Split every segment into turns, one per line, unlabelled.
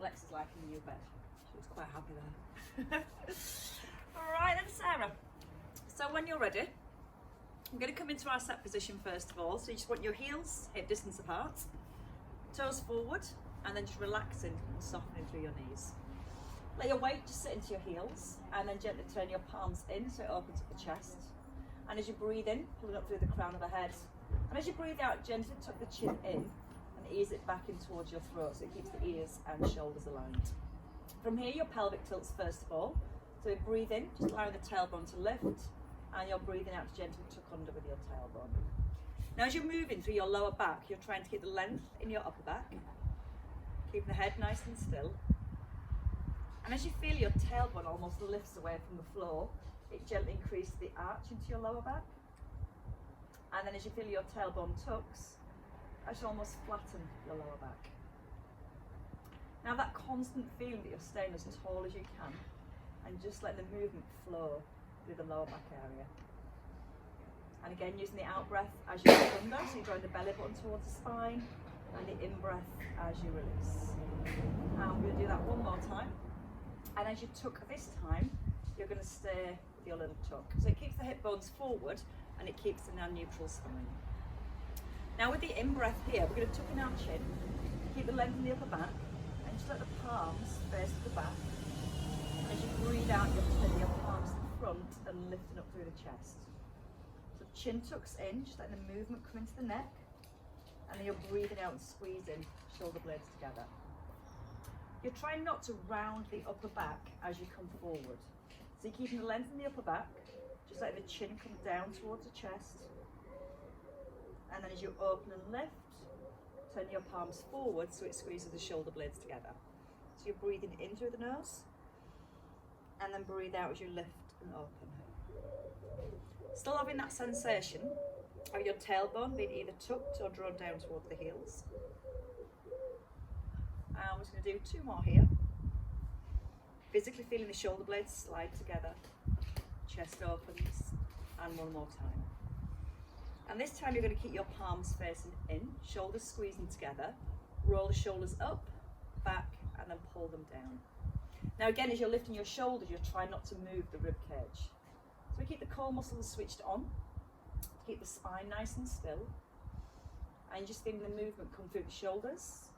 Lex is liking the new bed. She was quite happy there. Alright then, Sarah. So when you're ready, I'm going to come into our set position first of all. So you just want your heels hip distance apart, toes forward, and then just relaxing and softening through your knees. Let your weight just sit into your heels, and then gently turn your palms in so it opens up the chest. And as you breathe in, pulling up through the crown of the head. And as you breathe out, gently tuck the chin in and ease it back in towards your throat so it keeps the ears and shoulders aligned. From here, your pelvic tilts first of all. So you breathe in, just allowing the tailbone to lift, and you're breathing out to gently tuck under with your tailbone. Now as you're moving through your lower back, you're trying to keep the length in your upper back, keeping the head nice and still. And as you feel your tailbone almost lifts away from the floor, it gently increases the arch into your lower back. And then as you feel your tailbone tucks, as you almost flatten your lower back. Now that constant feeling that you're staying as tall as you can, and just let the movement flow through the lower back area. And again, using the out breath as you tuck under, so you're drawing the belly button towards the spine, and the in breath as you release. And we're going to do that one more time. And as you tuck this time, you're going to stay with your little tuck. So it keeps the hip bones forward and it keeps the neutral spine. Now with the in breath here, we're going to tuck in our chin, keep the length in the upper back, and just let the palms face the back. And as you breathe out, you're turning your palms to the front and lifting up through the chest. So chin tucks in, just letting the movement come into the neck, and then you're breathing out and squeezing shoulder blades together. You're trying not to round the upper back as you come forward. So you're keeping the length in the upper back, just letting the chin come down towards the chest. And then as you open and lift, turn your palms forward so it squeezes the shoulder blades together. So you're breathing in through the nose, and then breathe out as you lift and open. Still having that sensation of your tailbone being either tucked or drawn down towards the heels. And we're just going to do two more here. Physically feeling the shoulder blades slide together, chest opens, and one more time. And this time you're going to keep your palms facing in, shoulders squeezing together, roll the shoulders up, back, and then pull them down. Now again, as you're lifting your shoulders, you're trying not to move the rib cage. So we keep the core muscles switched on, keep the spine nice and still, and just feeling the movement come through the shoulders.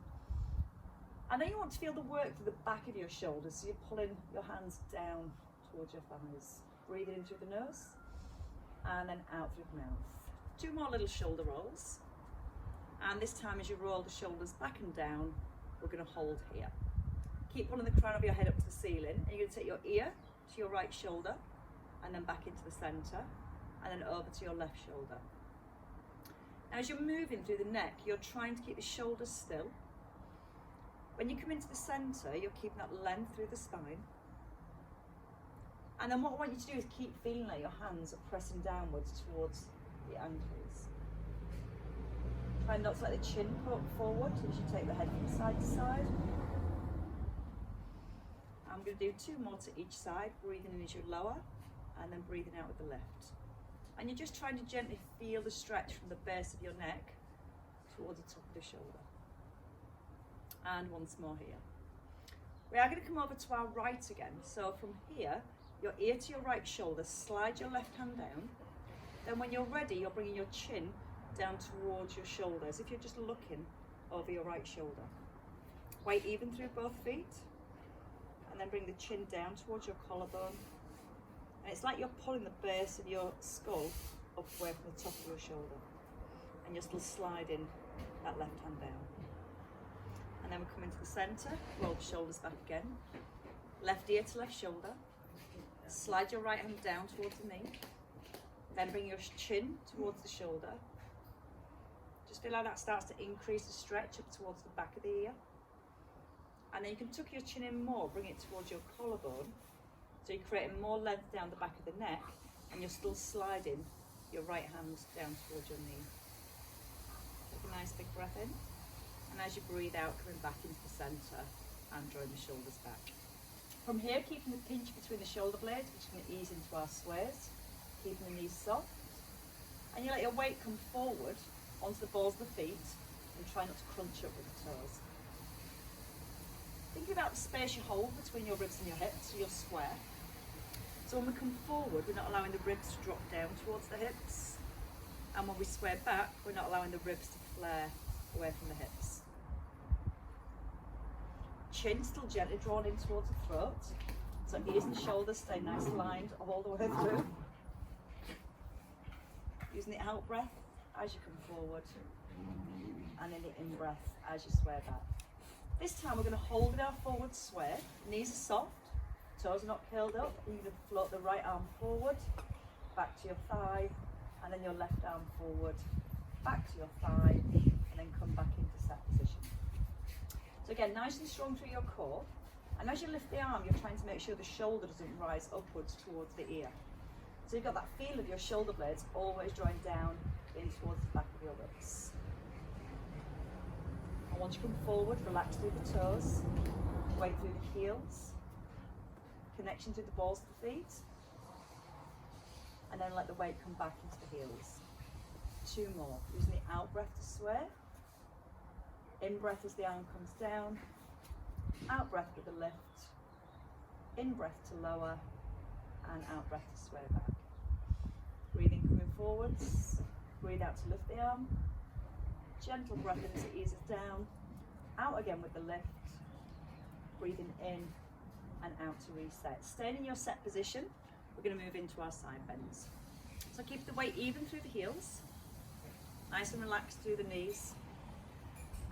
And then you want to feel the work through the back of your shoulders, so you're pulling your hands down towards your thighs. Breathing in through the nose, and then out through the mouth. Two more little shoulder rolls. And this time as you roll the shoulders back and down, we're going to hold here. Keep pulling the crown of your head up to the ceiling, and you're going to take your ear to your right shoulder, and then back into the centre, and then over to your left shoulder. Now as you're moving through the neck, you're trying to keep the shoulders still. When you come into the centre, you're keeping that length through the spine. And then what I want you to do is keep feeling like your hands are pressing downwards towards the ankles. Try not to let the chin poke forward as you take the head from side to side. I'm going to do two more to each side, breathing in as you lower, and then breathing out with the lift. And you're just trying to gently feel the stretch from the base of your neck towards the top of the shoulder. And once more here. We are going to come over to our right again. So from here, your ear to your right shoulder, slide your left hand down. Then when you're ready, you're bringing your chin down towards your shoulder, as if you're just looking over your right shoulder. Weight even through both feet. And then bring the chin down towards your collarbone. And it's like you're pulling the base of your skull up away from the top of your shoulder. And you're still sliding that left hand down. And then we come into the centre, roll the shoulders back again. Left ear to left shoulder. Slide your right hand down towards the knee. Then bring your chin towards the shoulder. Just feel how that starts to increase the stretch up towards the back of the ear. And then you can tuck your chin in more, bring it towards your collarbone. So you're creating more length down the back of the neck, and you're still sliding your right hand down towards your knee. Take a nice big breath in. And as you breathe out, coming back into the centre and drawing the shoulders back. From here, keeping the pinch between the shoulder blades, which is going to ease into our squares, keeping the knees soft. And you let your weight come forward onto the balls of the feet and try not to crunch up with the toes. Think about that space you hold between your ribs and your hips, so you're square. So when we come forward, we're not allowing the ribs to drop down towards the hips. And when we square back, we're not allowing the ribs to flare away from the hips. Chin still gently drawn in towards the throat. So ears and shoulders stay nice aligned all the way through. Using the out breath as you come forward, and then the in breath as you sway back. This time we're going to hold in our forward sway. Knees are soft, toes are not curled up. You're going to float the right arm forward, back to your thigh, and then your left arm forward, back to your thigh, and then come back into set position. So again, nice and strong through your core. And as you lift the arm, you're trying to make sure the shoulder doesn't rise upwards towards the ear. So you've got that feel of your shoulder blades always drawing down in towards the back of your ribs. And once you come forward, relax through the toes, weight through the heels, connection to the balls of the feet, and then let the weight come back into the heels. 2 more, using the out breath to sway, in breath as the arm comes down, out breath with a lift, in breath to lower, and out breath to sway back. Breathing coming forwards, breathe out to lift the arm, gentle breath in as it eases down, out again with the lift, breathing in and out to reset. Staying in your set position, we're going to move into our side bends. So keep the weight even through the heels, nice and relaxed through the knees,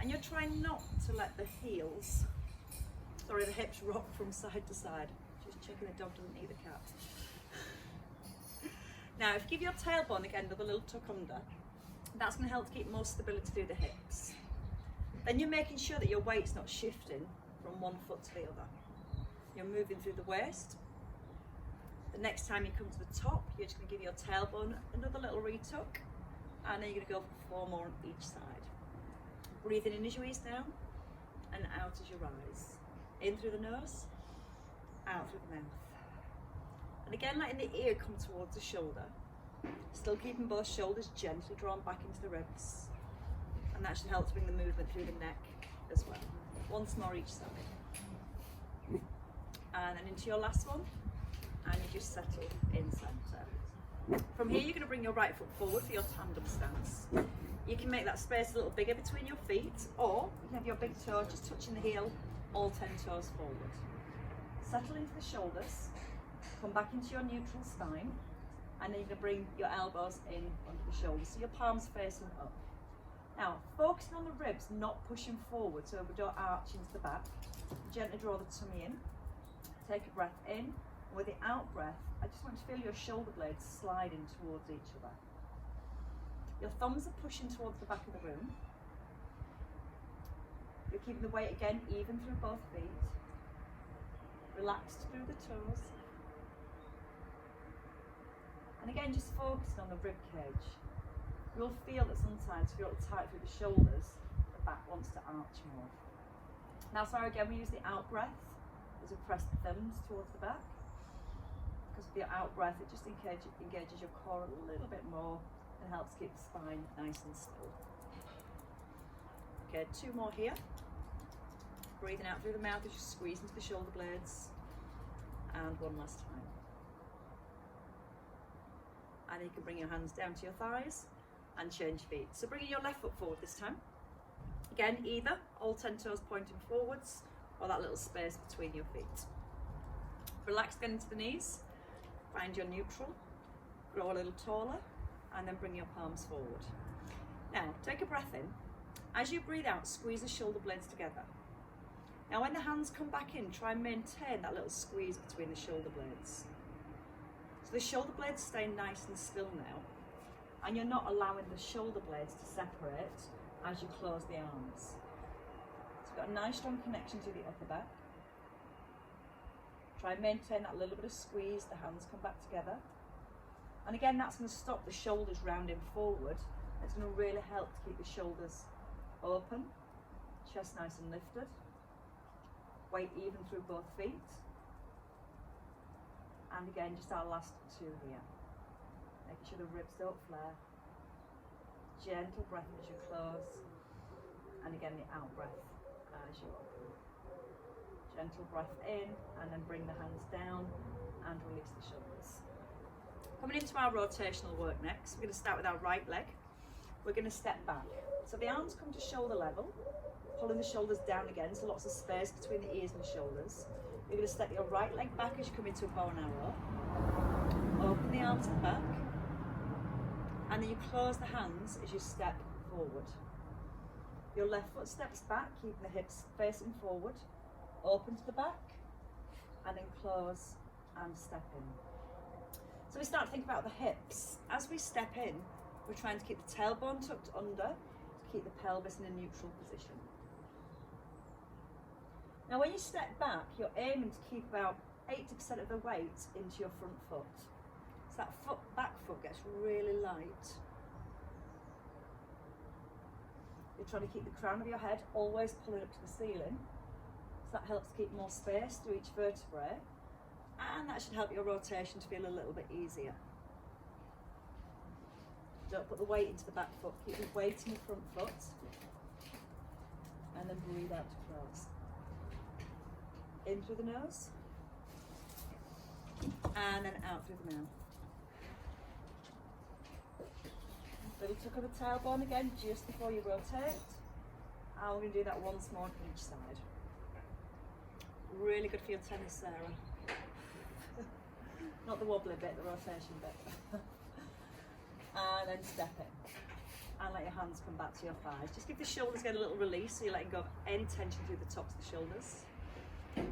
and you're trying not to let the hips rock from side to side. Just checking the dog doesn't eat the cat. Now, if you give your tailbone again with a little tuck under, that's going to help to keep more stability through the hips. Then you're making sure that your weight's not shifting from one foot to the other. You're moving through the waist. The next time you come to the top, you're just going to give your tailbone another little retuck, and then you're going to go for 4 more on each side. Breathing in as you ease down, and out as you rise. In through the nose, out through the mouth. And again, letting the ear come towards the shoulder. Still keeping both shoulders gently drawn back into the ribs. And that should help to bring the movement through the neck as well. Once more each side. And then into your last one, and you just settle in centre. From here, you're going to bring your right foot forward for your tandem stance. You can make that space a little bigger between your feet, or you can have your big toe just touching the heel, all 10 toes forward. Settle into the shoulders, come back into your neutral spine, and then you're going to bring your elbows in under the shoulders, so your palms facing up. Now, focusing on the ribs, not pushing forward, so we don't arch into the back. Gently draw the tummy in, take a breath in, and with the out breath, I just want to feel your shoulder blades sliding towards each other. Your thumbs are pushing towards the back of the room. You're keeping the weight again even through both feet. Relaxed through the toes. And again, just focusing on the rib cage. You'll feel that sometimes if you're a little tight through the shoulders, the back wants to arch more. Now, sorry, again, we use the out breath as we press the thumbs towards the back. Because with the out breath, it just engages your core a little bit more and helps keep the spine nice and still. Okay, 2 more here. Breathing out through the mouth as you squeeze into the shoulder blades. And 1 last time. And then you can bring your hands down to your thighs and change feet. So bringing your left foot forward this time. Again, either all 10 toes pointing forwards or that little space between your feet. Relax again into the knees. Find your neutral. Grow a little taller. And then bring your palms forward. Now, take a breath in. As you breathe out, squeeze the shoulder blades together. Now, when the hands come back in, try and maintain that little squeeze between the shoulder blades. So the shoulder blades stay nice and still now, and you're not allowing the shoulder blades to separate as you close the arms. So you've got a nice strong connection to the upper back. Try and maintain that little bit of squeeze, the hands come back together. And again, that's going to stop the shoulders rounding forward. It's going to really help to keep the shoulders open, chest nice and lifted, weight even through both feet. And again, just our last 2 here. Making sure the ribs don't flare. Gentle breath as you close. And again, the out breath as you open. Gentle breath in, and then bring the hands down and release the shoulders. Coming into our rotational work next, we're going to start with our right leg. We're going to step back. So the arms come to shoulder level, pulling the shoulders down again, so lots of space between the ears and the shoulders. You're going to step your right leg back as you come into a bow and arrow. Open the arms and back. And then you close the hands as you step forward. Your left foot steps back, keeping the hips facing forward. Open to the back, and then close and step in. So we start to think about the hips. As we step in, we're trying to keep the tailbone tucked under, to keep the pelvis in a neutral position. Now when you step back, you're aiming to keep about 80% of the weight into your front foot. So that back foot gets really light. You're trying to keep the crown of your head always pulling up to the ceiling. So that helps keep more space through each vertebrae. And that should help your rotation to feel a little bit easier. Don't put the weight into the back foot, keep the weight in the front foot. And then breathe out to close. In through the nose. And then out through the mouth. Little tuck of the tailbone again just before you rotate. And we're going to do that once more on each side. Really good for your tennis, Sarah. Not the wobbly bit, the rotation bit. And then step in. And let your hands come back to your thighs. Just give the shoulders get a little release so you're letting go of any tension through the tops of the shoulders.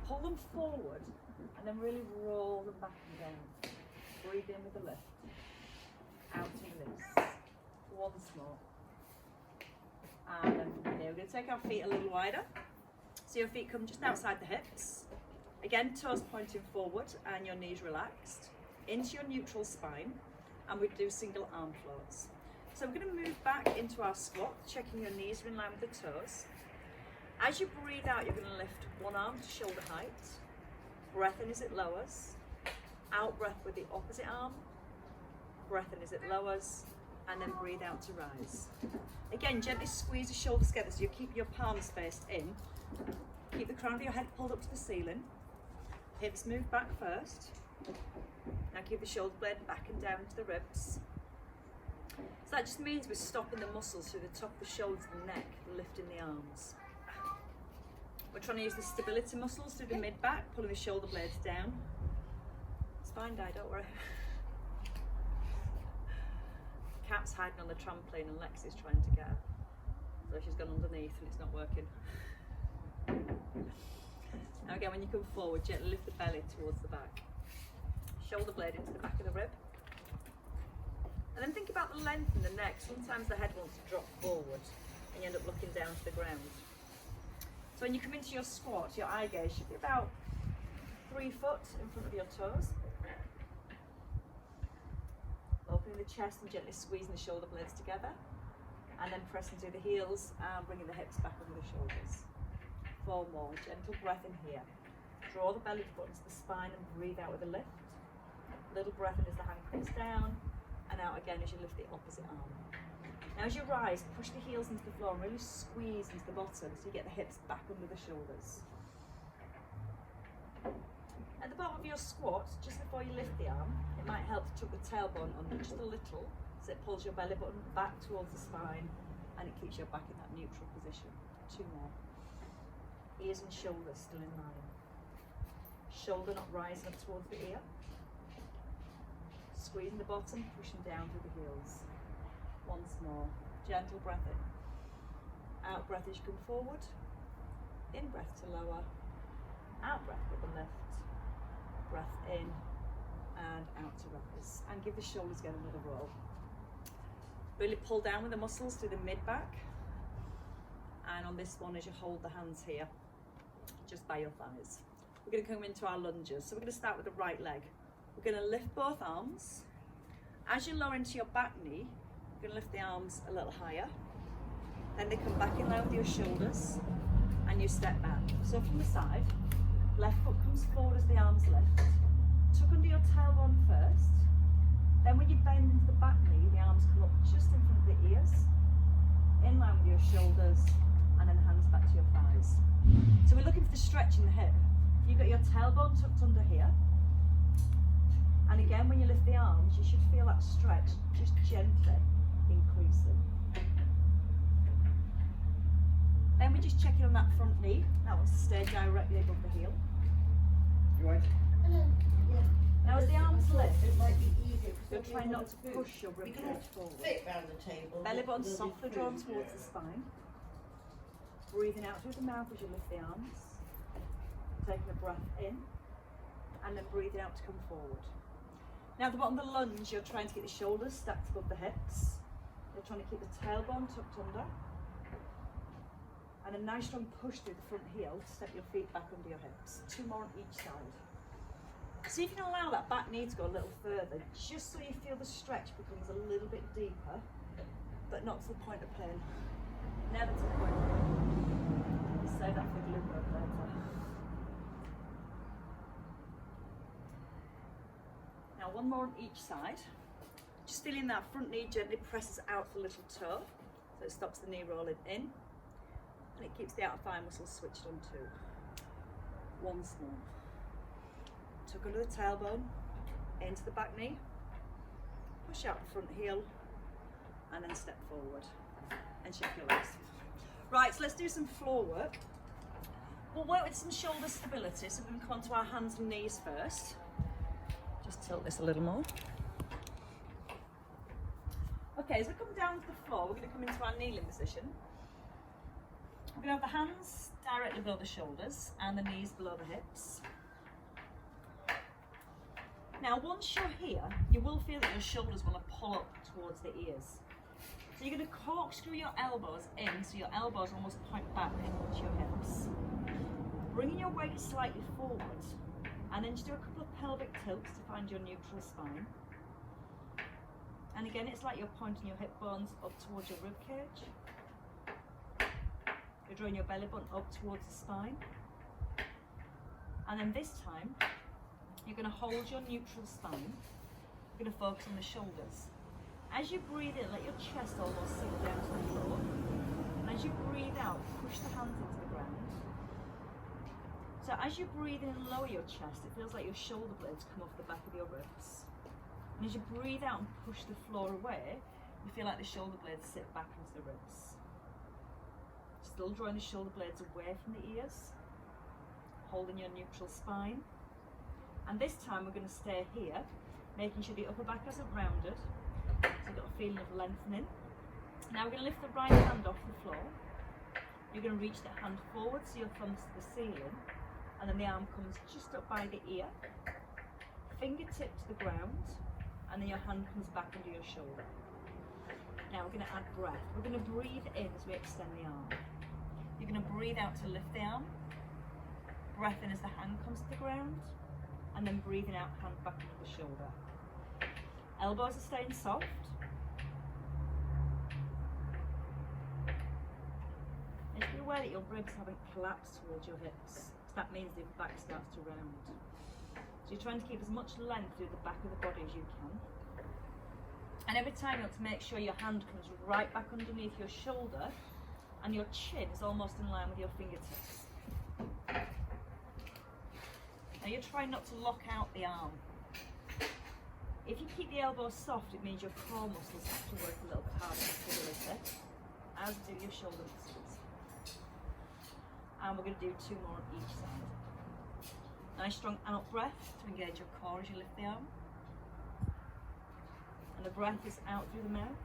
Pull them forward and then really roll them back and down. Breathe in with the lift. Out and release. Once more. And then from here, we're going to take our feet a little wider. So your feet come just outside the hips. Again, toes pointing forward and your knees relaxed. Into your neutral spine. And we do single arm floats. So we're going to move back into our squat, checking your knees are in line with the toes. As you breathe out, you're going to lift one arm to shoulder height. Breath in as it lowers. Out breath with the opposite arm. Breath in as it lowers. And then breathe out to rise. Again, gently squeeze the shoulders together so you keep your palms faced in. Keep the crown of your head pulled up to the ceiling. Hips move back first. Now keep the shoulder blade back and down to the ribs. So that just means we're stopping the muscles through the top of the shoulders and the neck, lifting the arms. We're trying to use the stability muscles through the mid-back, pulling the shoulder blades down. Spine die, don't worry. Cat's hiding on the trampoline and Lexi's trying to get her. So she's gone underneath and it's not working. Now again, when you come forward, gently lift the belly towards the back. Shoulder blade into the back of the rib. And then think about the length in the neck. Sometimes the head wants to drop forward and you end up looking down to the ground. So when you come into your squat, your eye gaze should be about 3 foot in front of your toes. Opening the chest and gently squeezing the shoulder blades together. And then pressing through the heels and bringing the hips back under the shoulders. 4 more. Gentle breath in here. Draw the belly button to the spine and breathe out with a lift. Little breath in as the hand comes down. And out again as you lift the opposite arm. Now as you rise, push the heels into the floor and really squeeze into the bottom so you get the hips back under the shoulders. At the bottom of your squat, just before you lift the arm, it might help to tuck the tailbone under just a little so it pulls your belly button back towards the spine and it keeps your back in that neutral position. 2 more. Ears and shoulders still in line. Shoulder not rising up towards the ear. Squeezing the bottom, pushing down through the heels. Once more. Gentle breath in. Out breath as you come forward. In breath to lower. Out breath with the lift. Breath in and out to rise. And give the shoulders again another roll. Really pull down with the muscles through the mid-back. And on this one, as you hold the hands here, just by your thighs. We're going to come into our lunges. So we're going to start with the right leg. We're going to lift both arms. As you lower into your back knee, you're going to lift the arms a little higher. Then they come back in line with your shoulders and you step back. So from the side, left foot comes forward as the arms lift. Tuck under your tailbone first. Then when you bend into the back knee, the arms come up just in front of the ears, in line with your shoulders, and then hands back to your thighs. So we're looking for the stretch in the hip. you've got your tailbone tucked under here. And again, when you lift the arms, you should feel that stretch just gently increasing. Then we're just checking on that front knee. That wants to stay directly above the heel.
You right?
Now as the arms lift,
It might be easier.
you're trying not to push your rib cage forward.
Fit round the table.
Belly button softly drawn towards the spine. Breathing out through the mouth as you lift the arms. Taking a breath in. And then breathing out to come forward. Now at the bottom of the lunge, you're trying to get the shoulders stacked above the hips. You're trying to keep the tailbone tucked under. And a nice strong push through the front heel to step your feet back under your hips. 2 more on each side. See if you can allow that back knee to go a little further, just so you feel the stretch becomes a little bit deeper, but not to the point of pain. Never to the point of pain. Save that for glute work later. Now 1 more on each side. Just feeling that front knee gently presses out the little toe, so it stops the knee rolling in, and it keeps the outer thigh muscles switched on too. Once more. Tuck under the tailbone, into the back knee, push out the front heel, and then step forward and shake your legs. Right, so let's do some floor work. We'll work with some shoulder stability, so we can come onto our hands and knees first. Just tilt this a little more. Okay, as we come down to the floor, we're going to come into our kneeling position. We're going to have the hands directly below the shoulders and the knees below the hips. Now once you're here, you will feel that your shoulders want to pull up towards the ears. So you're going to corkscrew your elbows in, so your elbows almost point back towards your hips. Bringing your weight slightly forward, and then just do a couple of pelvic tilts to find your neutral spine. And again, it's like you're pointing your hip bones up towards your rib cage. You're drawing your belly button up towards the spine. And then this time, you're going to hold your neutral spine. You're going to focus on the shoulders. As you breathe in, let your chest almost sink down to the floor. And as you breathe out, push the hands into the ground. So as you breathe in and lower your chest, it feels like your shoulder blades come off the back of your ribs. And as you breathe out and push the floor away, you feel like the shoulder blades sit back into the ribs. Still drawing the shoulder blades away from the ears, holding your neutral spine. And this time we're going to stay here, making sure the upper back isn't rounded, so you've got a feeling of lengthening. Now we're going to lift the right hand off the floor. You're going to reach the hand forward so your thumb's to the ceiling, and then the arm comes just up by the ear, fingertip to the ground, and then your hand comes back under your shoulder. Now we're going to add breath. We're going to breathe in as we extend the arm. You're going to breathe out to lift the arm, breath in as the hand comes to the ground, and then breathing out, hand back into the shoulder. Elbows are staying soft. And just be aware that your ribs haven't collapsed towards your hips. So that means the back starts to round. So you're trying to keep as much length through the back of the body as you can. And every time you want to make sure your hand comes right back underneath your shoulder and your chin is almost in line with your fingertips. Now you're trying not to lock out the arm. If you keep the elbows soft, it means your core muscles have to work a little bit harder for stability, as do your shoulder muscles. And we're going to do 2 more on each side. Nice strong out breath to engage your core as you lift the arm. And the breath is out through the mouth,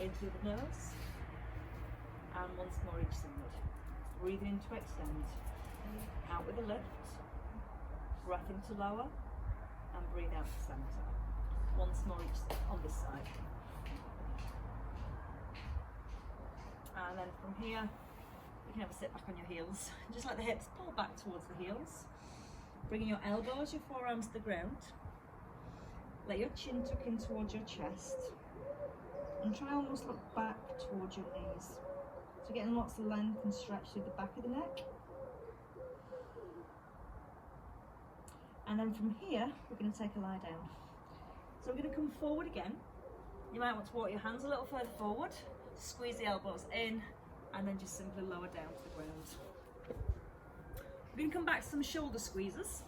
in through the nose, and once more each side. Breathing in to extend. Out with a lift, breath in to lower, and breathe out to centre. Once more each on this side. And then from here, you can have a sit back on your heels. Just let the hips pull back towards the heels. Bringing your elbows, your forearms to the ground. Let your chin tuck in towards your chest. And try almost look back towards your knees. So getting lots of length and stretch through the back of the neck. And then from here, we're going to take a lie down. So we're going to come forward again. You might want to walk your hands a little further forward, squeeze the elbows in, and then just simply lower down to the ground. We're going to come back to some shoulder squeezes.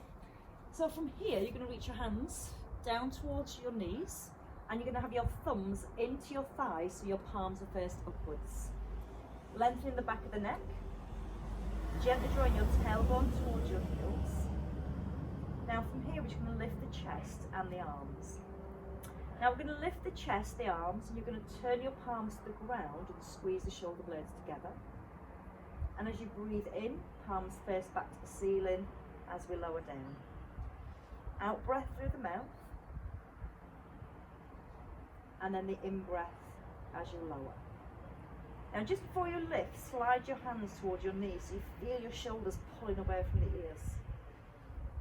So from here, you're going to reach your hands down towards your knees, and you're going to have your thumbs into your thighs so your palms are faced upwards. Lengthening the back of the neck, gently drawing your tailbone towards your heels. Now from here, we're just going to lift the chest and the arms. Now we're going to lift the chest, the arms, and you're going to turn your palms to the ground and squeeze the shoulder blades together. And as you breathe in, palms face back to the ceiling as we lower down. Out breath through the mouth. And then the in breath as you lower. Now just before you lift, slide your hands towards your knees so you feel your shoulders pulling away from the ears.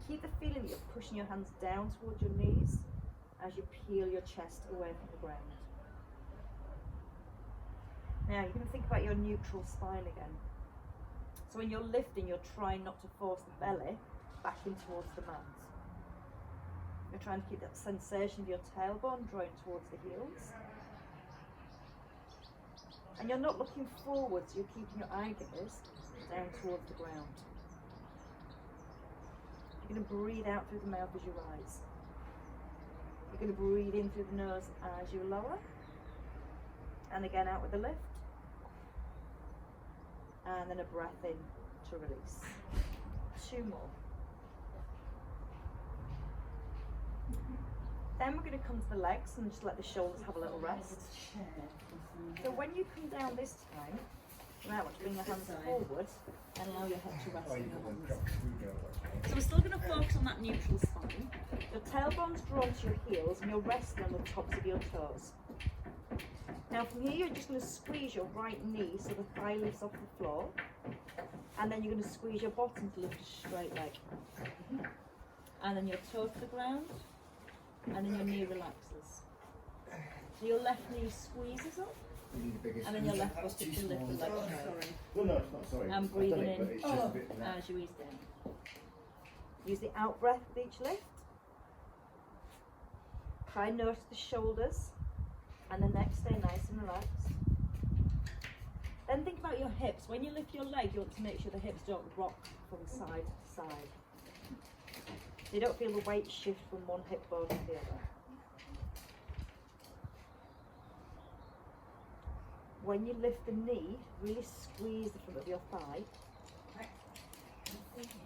Keep the feeling that you're pushing your hands down towards your knees as you peel your chest away from the ground. Now you're going to think about your neutral spine again. So when you're lifting, you're trying not to force the belly back in towards the mat. You're trying to keep that sensation of your tailbone drawing towards the heels. And you're not looking forwards, you're keeping your eye gaze down towards the ground. You're going to breathe out through the mouth as you rise. You're going to breathe in through the nose as you lower. And again out with the lift. And then a breath in to release. 2 more. Then we're going to come to the legs and just let the shoulders have a little rest. So when you come down this time, you might want to bring your hands forward and allow your head to rest on your hands. So we're still going to focus on that neutral spine. Your tailbone's drawn to your heels and you're resting on the tops of your toes. Now from here, you're just going to squeeze your right knee so the thigh lifts off the floor. And then you're going to squeeze your bottom to lift a straight leg. And then your toe to the ground. And then your knee relaxes. So your left knee squeezes up. And then your left foot to lift the leg straight.
Well, no, it's not, sorry.
And breathing in
but it's just a bit
as you ease down. Use the out breath with each lift. Try and notice the shoulders. And the neck stay nice and relaxed. Then think about your hips. When you lift your leg, you want to make sure the hips don't rock from side to side. So you don't feel the weight shift from one hip bone to the other. When you lift the knee, really squeeze the front of your thigh.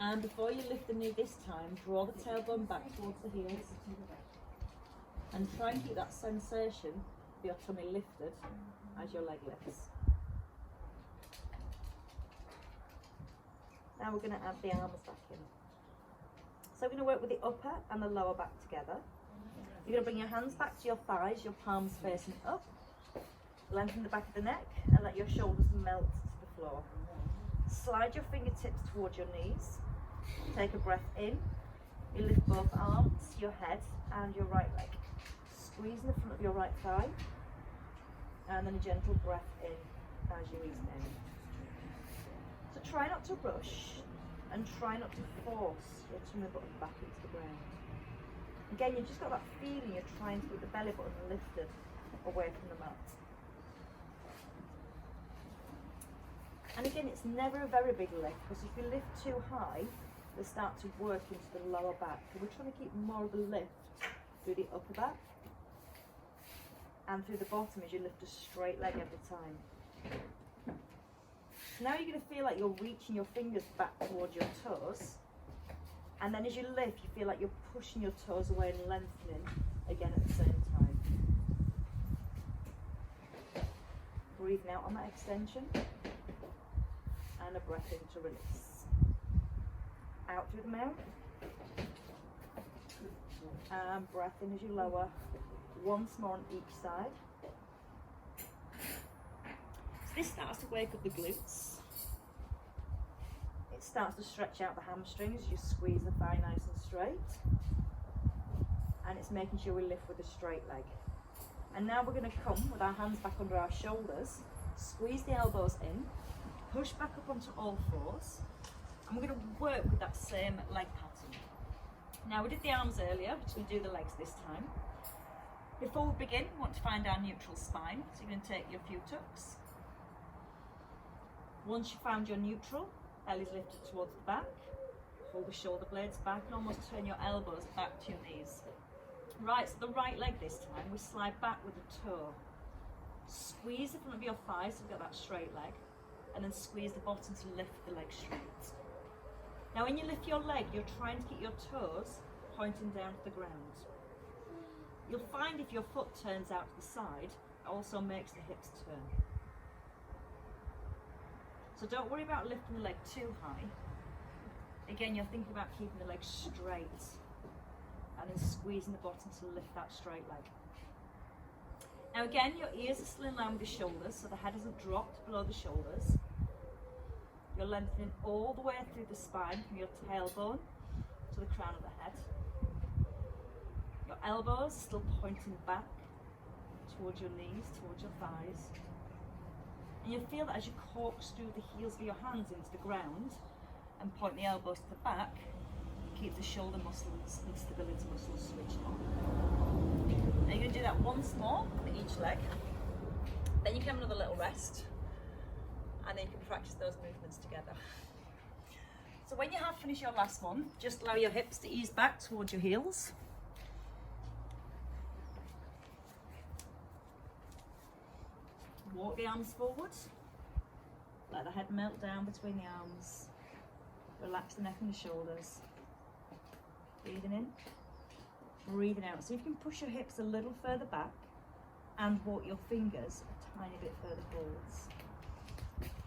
And before you lift the knee this time, draw the tailbone back towards the heels. And try and keep that sensation of your tummy lifted as your leg lifts. Now we're going to add the arms back in. So we're going to work with the upper and the lower back together. You're going to bring your hands back to your thighs, your palms facing up. Lengthen the back of the neck and let your shoulders melt to the floor. Slide your fingertips towards your knees. Take a breath in. You lift both arms, your head and your right leg. Squeeze in the front of your right thigh. And then a gentle breath in as you ease down. So try not to rush and try not to force your tummy button back into the ground. Again, you've just got that feeling you're trying to keep the belly button lifted away from the mat. And again, it's never a very big lift, because if you lift too high, they start to work into the lower back. So we're trying to keep more of the lift through the upper back and through the bottom as you lift a straight leg every time. Now you're going to feel like you're reaching your fingers back towards your toes, and then as you lift, you feel like you're pushing your toes away and lengthening again at the same time. Breathing out on that extension, and a breath in to release. Out through the mouth, and breath in as you lower, once more on each side. So this starts to wake up the glutes. It starts to stretch out the hamstrings as you squeeze the thigh nice and straight. And it's making sure we lift with a straight leg. And now we're going to come with our hands back under our shoulders, squeeze the elbows in, push back up onto all fours, and we're going to work with that same leg pattern. Now we did the arms earlier, we're just going to do the legs this time. Before we begin, we want to find our neutral spine, so you're going to take your few tucks. Once you've found your neutral, belly's lifted towards the back. pull the shoulder blades back and almost turn your elbows back to your knees. Right, so the right leg this time, we slide back with the toe. Squeeze the front of your thighs so you've got that straight leg, and then squeeze the bottom to lift the leg straight. Now when you lift your leg, you're trying to get your toes pointing down to the ground. You'll find if your foot turns out to the side, it also makes the hips turn. So don't worry about lifting the leg too high. Again, you're thinking about keeping the leg straight and then squeezing the bottom to lift that straight leg. Now again, your ears are still in line with your shoulders, so the head hasn't dropped below the shoulders. You're lengthening all the way through the spine from your tailbone to the crown of the head. Your elbows are still pointing back towards your knees, towards your thighs. And you'll feel that as you corkscrew the heels of your hands into the ground and point the elbows to the back, you keep the shoulder muscles and stability muscles switched on. Now you're going to do that once more for each leg. Then you can have another little rest, and then you can practice those movements together. So when you have finished your last one, just allow your hips to ease back towards your heels. Walk the arms forward. Let the head melt down between the arms. Relax the neck and the shoulders. Breathing in, breathing out. See if you can push your hips a little further back and walk your fingers a tiny bit further forwards.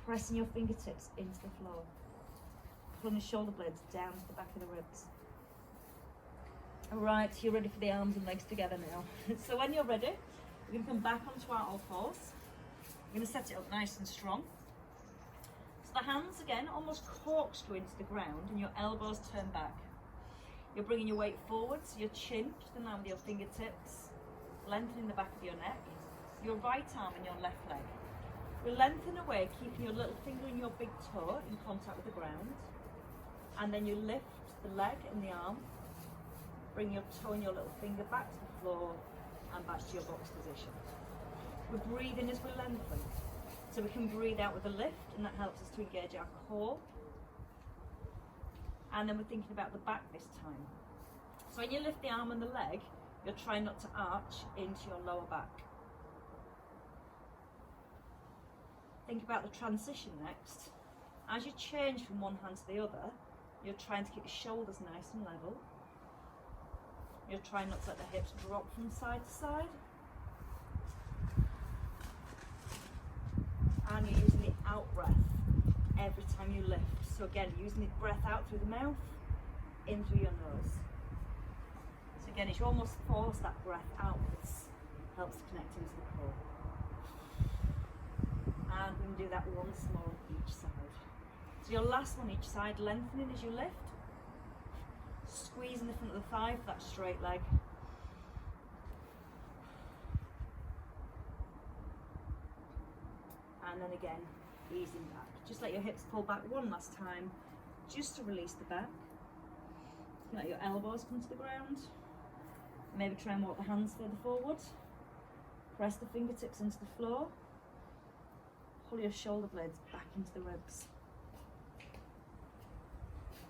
Pressing your fingertips into the floor. Pulling the shoulder blades down to the back of the ribs. Alright, you're ready for the arms and legs together now. So when you're ready, we're going to come back onto our all fours. We're going to set it up nice and strong. So the hands again almost corkscrew into the ground and your elbows turn back. You're bringing your weight forward, so your chin in line with your fingertips, lengthening the back of your neck, your right arm and your left leg. You lengthen away, keeping your little finger and your big toe in contact with the ground, and then you lift the leg and the arm, bring your toe and your little finger back to the floor and back to your box position. We're breathing as we lengthen, so we can breathe out with a lift, and that helps us to engage our core. And then we're thinking about the back this time. So when you lift the arm and the leg, you're trying not to arch into your lower back. Think about the transition next. As you change from one hand to the other, you're trying to keep the shoulders nice and level. You're trying not to let the hips drop from side to side. And you're using the out breath every time you lift. So again, using the breath out through the mouth, in through your nose. So again, as you almost force that breath outwards, helps to connect into the core. And we can do that once more on each side. So your last one each side, lengthening as you lift. Squeezing the front of the thigh for that straight leg. And then again, easing back. Just let your hips pull back one last time, just to release the back. Let your elbows come to the ground. Maybe try and walk the hands further forward. Press the fingertips into the floor. Pull your shoulder blades back into the ribs.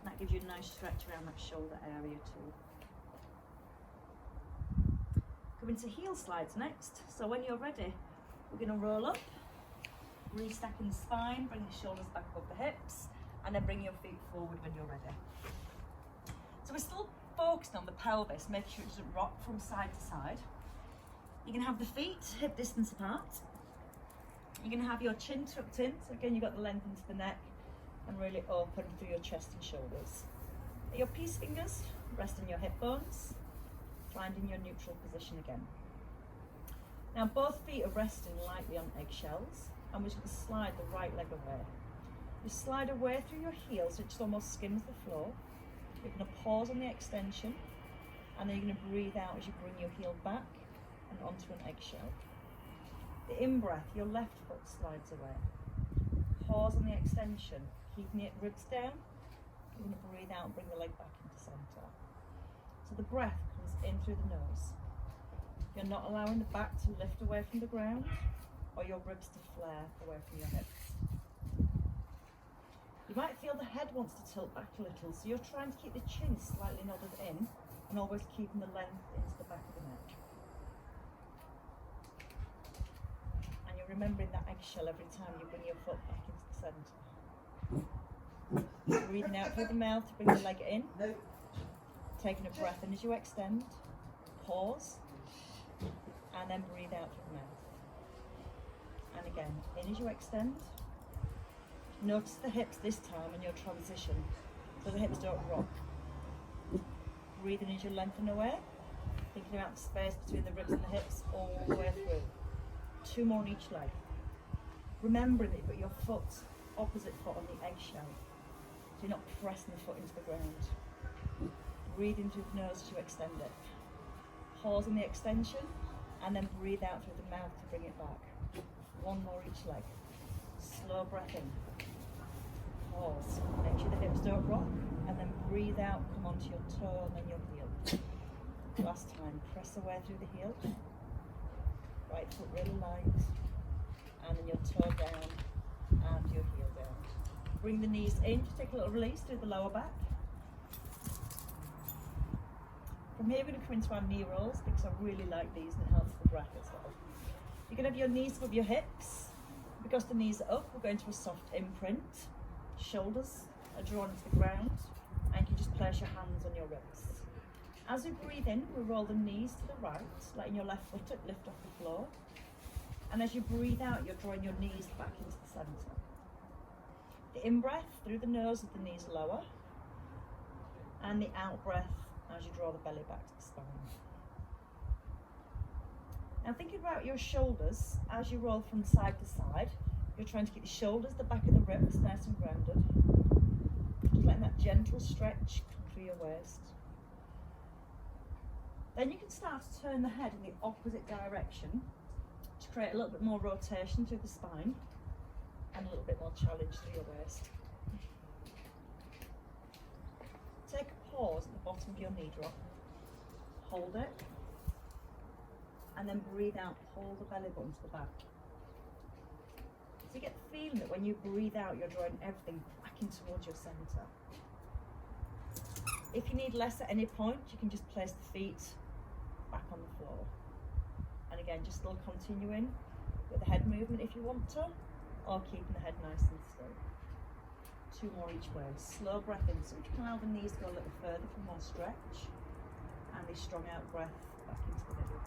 And that gives you a nice stretch around that shoulder area too. Come into heel slides next. So when you're ready, we're going to roll up. Restacking the spine, bring the shoulders back above the hips, and then bring your feet forward when you're ready. So we're still focused on the pelvis, making sure it doesn't rock from side to side. You can have the feet hip distance apart. You're going to have your chin tucked in, so again you've got the length into the neck and really open through your chest and shoulders. Your peace fingers rest on your hip bones, finding your neutral position again. Now both feet are resting lightly on eggshells, and we're just going to slide the right leg away. You slide away through your heels, so it just almost skims the floor. You're going to pause on the extension, and then you're going to breathe out as you bring your heel back and onto an eggshell. The in-breath, your left foot slides away. Pause on the extension, keeping the ribs down. You're going to breathe out and bring the leg back into centre. So the breath comes in through the nose. You're not allowing the back to lift away from the ground, or your ribs to flare away from your hips. You might feel the head wants to tilt back a little, so you're trying to keep the chin slightly nodded in and always keeping the length into the back of the neck. And you're remembering that eggshell every time you bring your foot back into the centre. Breathing out through the mouth to bring the leg in. Taking a breath in as you extend. Pause. And then breathe out through the mouth. And again, in as you extend. Notice the hips this time in your transition, so the hips don't rock. Breathing as you lengthen away, thinking about the space between the ribs and the hips all the way through. 2 more on each leg. Remembering that you've got your foot, opposite foot on the eggshell, so you're not pressing the foot into the ground. Breathing through the nose as you extend it. Pause in the extension, and then breathe out through the mouth to bring it back. 1 more each leg. Slow breath in. Pause. Make sure the hips don't rock, and then breathe out, come onto your toe and then your heel. Last time, press away through the heel. Right foot really light, and then your toe down and your heel down. Bring the knees in, just take a little release through the lower back. From here we're going to come into our knee rolls because I really like these and it helps the breath as well. You're going to have your knees above your hips. Because the knees are up, we're going to a soft imprint. Shoulders are drawn into the ground, and you can just place your hands on your ribs. As we breathe in, we roll the knees to the right, letting your left foot lift off the floor. And as you breathe out, you're drawing your knees back into the centre. The in-breath through the nose with the knees lower, and the out-breath as you draw the belly back to the spine. Now thinking about your shoulders, as you roll from side to side, you're trying to keep the shoulders, the back of the ribs nice and grounded. Just letting that gentle stretch come through your waist. Then you can start to turn the head in the opposite direction to create a little bit more rotation through the spine and a little bit more challenge through your waist. Take a pause at the bottom of your knee drop. Hold it. And then breathe out, pull the belly button to the back. So you get the feeling that when you breathe out, you're drawing everything back in towards your centre. If you need less at any point, you can just place the feet back on the floor. And again, just still continuing with the head movement if you want to, or keeping the head nice and still. 2 more each way. Slow breath in, so you can allow the knees to go a little further for more stretch. And a strong out breath back into the middle.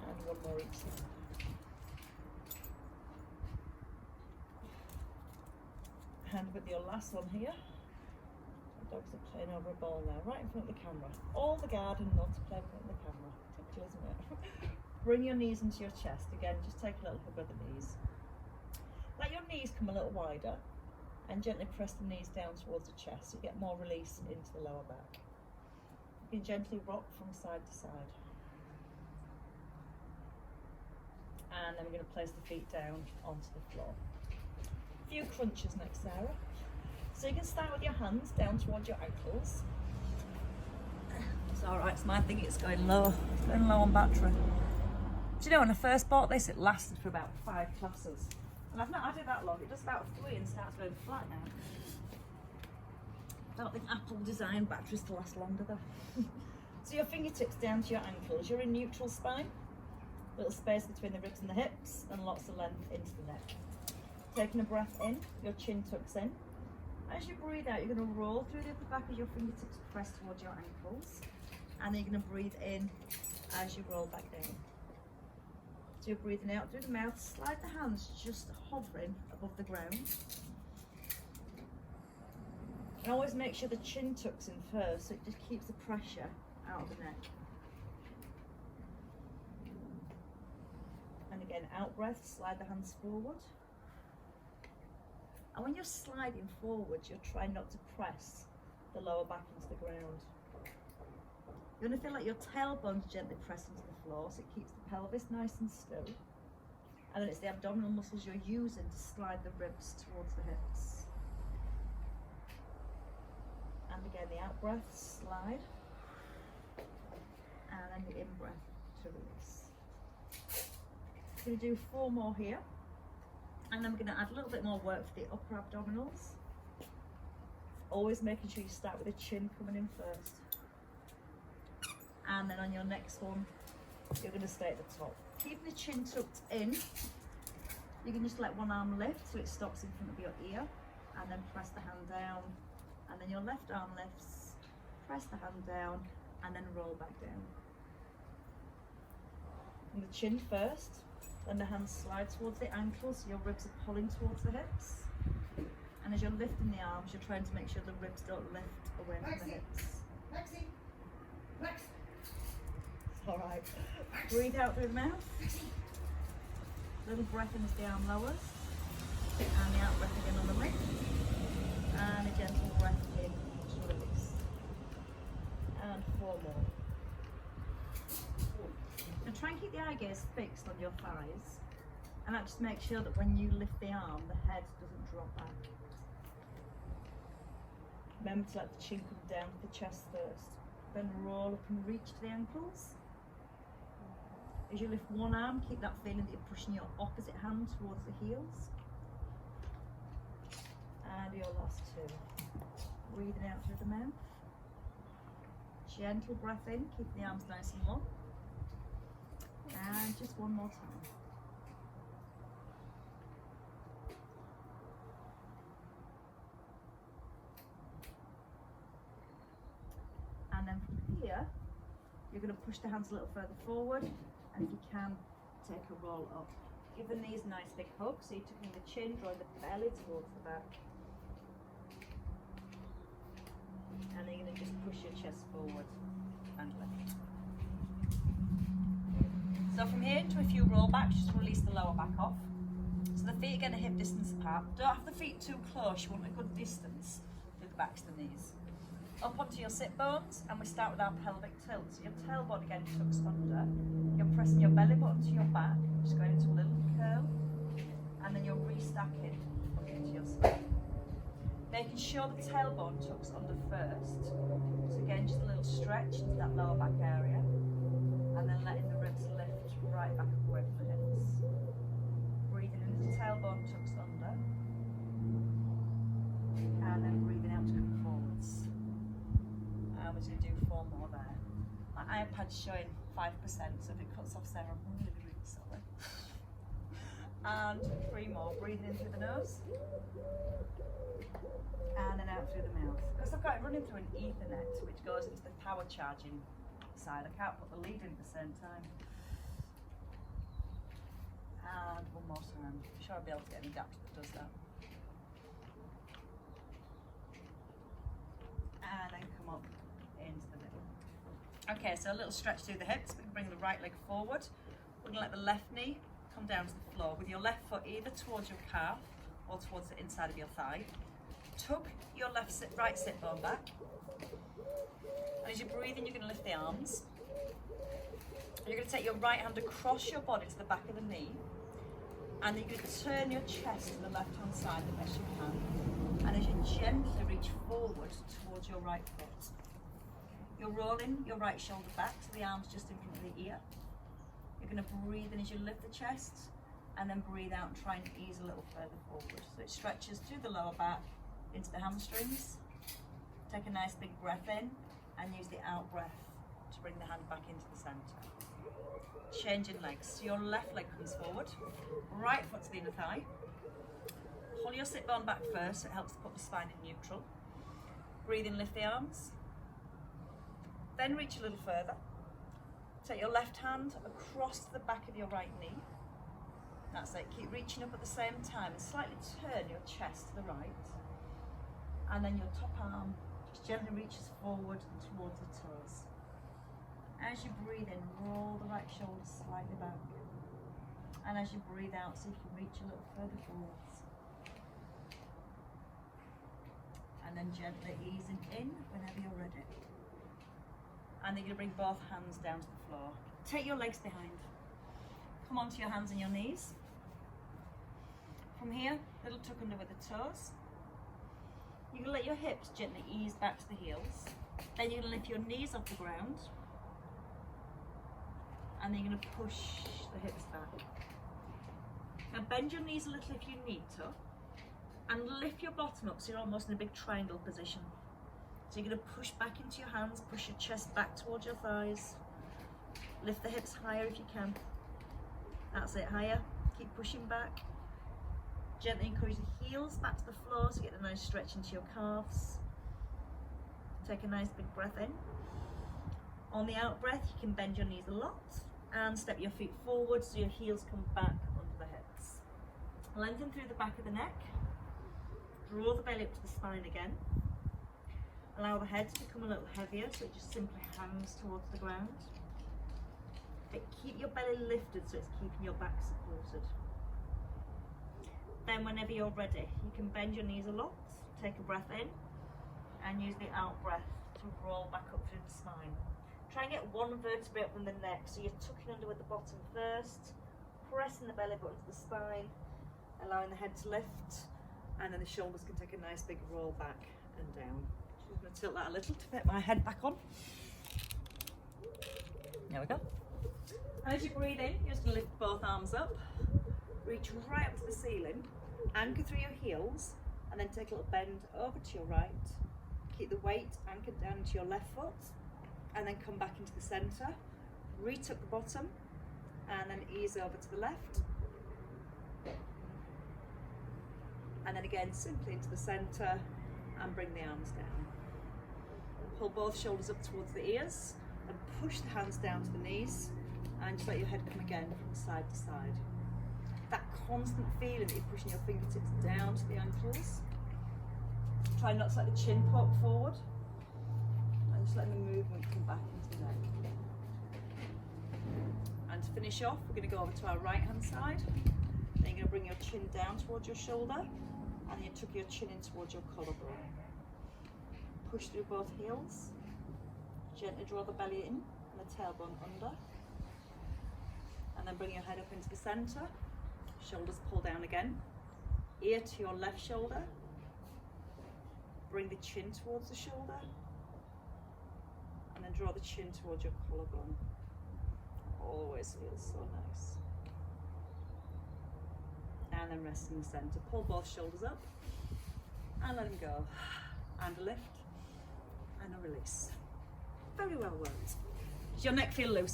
And 1 more each side. And with your last one here, the dogs are playing over a ball now, right in front of the camera. All the garden, not to play in front of the camera. Typical, isn't it? Bring your knees into your chest. Again, just take a little hug of the knees. Let your knees come a little wider and gently press the knees down towards the chest so you get more release into the lower back. You can gently rock from side to side. And then we're going to place the feet down onto the floor. A few crunches next, Sarah. So you can start with your hands down towards your ankles. It's alright, it's my thing, it's going low. It's going low on battery. Do you know, when I first bought this, it lasted for about 5 classes. And I've not had it that long, it does about 3 and starts going flat now. I don't think Apple designed batteries to last longer though. So your fingertips down to your ankles, you're in neutral spine. Little space between the ribs and the hips, and lots of length into the neck. Taking a breath in, your chin tucks in. As you breathe out, you're going to roll through the upper back as your fingertips press towards your ankles. And then you're going to breathe in as you roll back down. So you're breathing out through the mouth, slide the hands just hovering above the ground. And always make sure the chin tucks in first, so it just keeps the pressure out of the neck. And again, out breath, slide the hands forward. And when you're sliding forward, you're trying not to press the lower back into the ground. You're going to feel like your tailbone's gently pressing to the floor, so it keeps the pelvis nice and still. And then it's the abdominal muscles you're using to slide the ribs towards the hips. And again, the out breath, slide. And then the in breath to release. Going to do 4 more here. And then we're going to add a little bit more work for the upper abdominals. Always making sure you start with the chin coming in first. And then on your next one, you're going to stay at the top. Keep the chin tucked in. You can just let one arm lift so it stops in front of your ear, and then press the hand down, and then your left arm lifts, press the hand down, and then roll back down. And the chin first, then the hands slide towards the ankles so your ribs are pulling towards the hips. And as you're lifting the arms, you're trying to make sure the ribs don't lift away from the hips. It's alright. Breathe out through the mouth. Little breath in as the arm lowers. And the out breath again on the lift. And a gentle breath in to release. And 4 more. Now try and keep the eye gaze fixed on your thighs. And that just makes sure that when you lift the arm, the head doesn't drop back. Remember to let the chin come down to the chest first. Then roll up and reach to the ankles. As you lift one arm, keep that feeling that you're pushing your opposite hand towards the heels. And your last 2. Breathing out through the mouth. Gentle breath in, keep the arms nice and long. And just one more time. And then from here, you're going to push the hands a little further forward, and if you can, take a roll up. Give the knees a nice big hug, so you're tucking the chin, drawing the belly towards the back. And then you're going to just push your chest forward and lift. So from here into a few roll backs, just release the lower back off. So the feet are going to hip distance apart. Don't have the feet too close, you want a good distance with the backs to the knees. Up onto your sit bones, and we start with our pelvic tilt. So your tailbone again tucks under. You're pressing your belly button to your back, just going into a little curl, and then you're restacking into your spine. Making sure the tailbone tucks under first. So again, just a little stretch into that lower back area, and then letting the ribs lift right back up away from the hips. Breathing in as the tailbone tucks under, and then breathing out to come forwards. We're going to do 4 more there. My iPad's showing 5%, so if it cuts off Sarah, I'm really, really sorry. And 3 more. Breathing in through the nose. And then out through the mouth. Because I've got it running through an Ethernet, which goes into the power charging side. I can't put the lead in at the same time. And 1 more time. I'm sure I'll be able to get an adapter that does that. And then come up into the middle. Okay, so a little stretch through the hips. We can bring the right leg forward. We're going to let the left knee come down to the floor with your left foot either towards your calf or towards the inside of your thigh. Tuck your right sit bone back. And as you're breathing, you're going to lift the arms. And you're going to take your right hand across your body to the back of the knee. And then you're going to turn your chest to the left-hand side the best you can. And as you gently reach forward towards your right foot, you're rolling your right shoulder back so the arm's just in front of the ear. You're going to breathe in as you lift the chest, and then breathe out and try and ease a little further forward. So it stretches through the lower back into the hamstrings. Take a nice big breath in and use the out breath to bring the hand back into the center. Changing legs. So your left leg comes forward, right foot to the inner thigh. Pull your sit bone back first, so it helps to put the spine in neutral. Breathe in, lift the arms. Then reach a little further. Take your left hand across the back of your right knee. That's it. Keep reaching up at the same time and slightly turn your chest to the right. And then your top arm just gently reaches forward towards the toes. As you breathe in, roll the right shoulder slightly back. And as you breathe out, see if you can reach a little further forwards. And then gently easing in whenever you're ready. And then you're going to bring both hands down to the floor. Take your legs behind. Come onto your hands and your knees. From here, little tuck under with the toes. You can let your hips gently ease back to the heels. Then you're going to lift your knees off the ground. And then you're going to push the hips back. Now bend your knees a little if you need to, and lift your bottom up so you're almost in a big triangle position. So you're going to push back into your hands, push your chest back towards your thighs, lift the hips higher if you can. That's it, higher. Keep pushing back. Gently encourage the heels back to the floor so you get a nice stretch into your calves. Take a nice big breath in. On the out breath, you can bend your knees a lot and step your feet forward so your heels come back under the hips. Lengthen through the back of the neck. Draw the belly up to the spine again. Allow the head to become a little heavier so it just simply hangs towards the ground. But keep your belly lifted so it's keeping your back supported. Then whenever you're ready, you can bend your knees a lot, take a breath in, and use the out breath to roll back up through the spine. Try and get one vertebrae up from the neck, so you're tucking under with the bottom first, pressing the belly button to the spine, allowing the head to lift, and then the shoulders can take a nice big roll back and down. Just going to tilt that a little to get my head back on. There we go. And as you breathe in, you're just going to lift both arms up, reach right up to the ceiling, anchor through your heels, and then take a little bend over to your right. Keep the weight anchored down to your left foot, and then come back into the centre. Retuck the bottom, and then ease over to the left. And then again, simply into the centre, and bring the arms down. Pull both shoulders up towards the ears, and push the hands down to the knees, and just let your head come again from side to side. That constant feeling that you're pushing your fingertips down to the ankles. Try not to let the chin poke forward, and just letting the movement come back into the neck. And to finish off, we're going to go over to our right hand side. Then you're going to bring your chin down towards your shoulder, and you tuck your chin in towards your collarbone. Push through both heels. Gently draw the belly in and the tailbone under. And then bring your head up into the centre. Shoulders pull down again. Ear to your left shoulder. Bring the chin towards the shoulder. And then draw the chin towards your collarbone. Always feels so nice. And then rest in the centre. Pull both shoulders up. And let them go. And a lift. And a release. Very well worked. Does your neck feel looser?